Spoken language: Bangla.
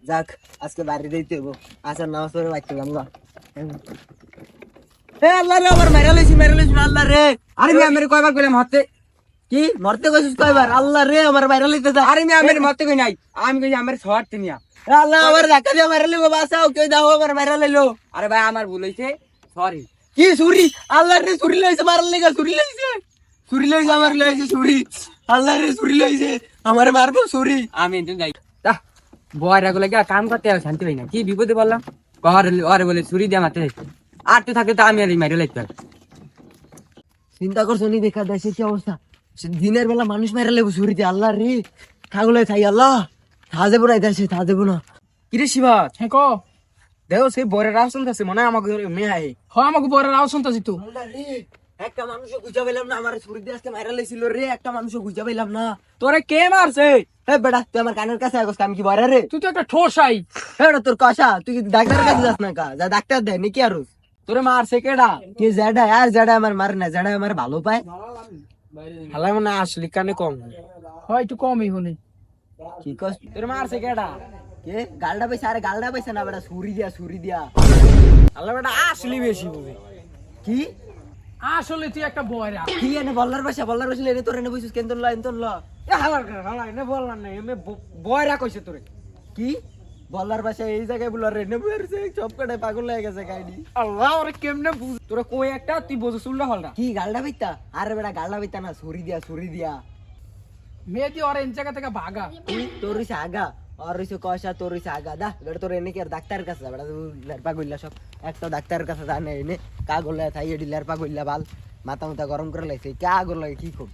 যাক আজকে বাড়ি দিতে হবো আসার নামাজ পড়ে বাঁচলাম না এ আল্লাহ রে আমার মেরা লইছি আল্লাহ রে আরে আমি আমার কয়বার কইলাম হতে কি মরতে কইছিস কয়বার আল্লাহ রে আমার মেরা লইতে যা আরে আমি আমার মতে কই নাই আমি কই আমার শহর তিনিয়া এ আল্লাহ আমার ধাক্কা দিয়ে মেরা লইবো বাঁচাও কেউ দাও আমার মেরা লইলো আরে ভাই আমার ভুল হইছে সরি কি চুরি আল্লাহ রে চুরি লইছে মারার লেগা চুরি লইছে আমার লইছে চুরি আল্লাহ রে চুরি লইছে আমার মারবো চুরি আমি এদিন যাই তা বয়রা গুলো গিয়া কাম করতে আর শান্তি পাই না কি বিপদে বললাম ঘর ওরে বলে চুরি দিয়ে মারতে যাইছে আর তো থাকে তো আমি আর মাইরে লাইতে চিন্তা করছো নি দেখা দেশে কি অবস্থা দিনের বেলা মানুষ মেরা লেবো চুরি দিয়ে আল্লাহ রে থাকলে থাই আল্লাহ থাজেবো না দেশে থাজেবো না কিরে শিবা হ্যাঁ ক দেখো সেই বরের রাও শুনতেছে মনে হয় আমাকে মেয়ে আই আমাকে বড় রাও শুনতেছি তো আল্লাহ রে একটা মানুষও খুঁজা পেলাম না আমার চুরি দিয়ে আজকে মেরা লেছিল রে একটা মানুষও খুঁজা পেলাম না তোরে কে মারছে এ বেটা তুই আমার কানের কাছে আগস আমি কি বয়রা রে তুই তো একটা ঠোসাই এটা তোর কষা তুই কি ডাক্তারের কাছে যাস না কা যা ডাক্তার দেয় নাকি আর তোরে মারছে কেডা কে জেডা আর জেডা আমার মারে না জেডা আমার ভালো পায় হালাই মনে আসলি কানে কম হয় একটু কমই হলে কি কস তোরে মারছে কেডা কে গালডা পয়সা আরে গালডা পয়সা না বেটা সুরি দিয়া আল্লাহ বেটা আসলি বেশি বুঝে কি আসলে তুই একটা বয়রা কি এনে বল্লার পয়সা এনে তোর এনে বইছিস কেন তোর লাইন তোর ল এ হালার কর হালা এনে বললাম না এমে বয়রা কইছে তোরে কি বল্লার পয়সা এই জায়গায় বলার এনে বইছে সব কটায় পাগল হয়ে গেছে গাইডি আল্লাহ ওরে কেমনে বুঝ তোরে কই একটা তুই বুঝছ উল্টা হলটা কি গালডা পয়সা আরে বেটা গালডা পয়সা না সুরি দিয়া মেয়ে দিয়ে ওরা এই জায়গা থেকে ভাগা কি তোর হইছে আগা আর হইছে কষা তোর হইছে আগা দা বেটা তোর এনে কি আর ডাক্তারের কাছে বেটা লেরপা গইলা সব একটা ডাক্তারের কাছে জানে এনে কা গল্লা থাই এডি লেরপা গইলা বাল মাথা গরম করে লাইছে কা গল্লা কি খুব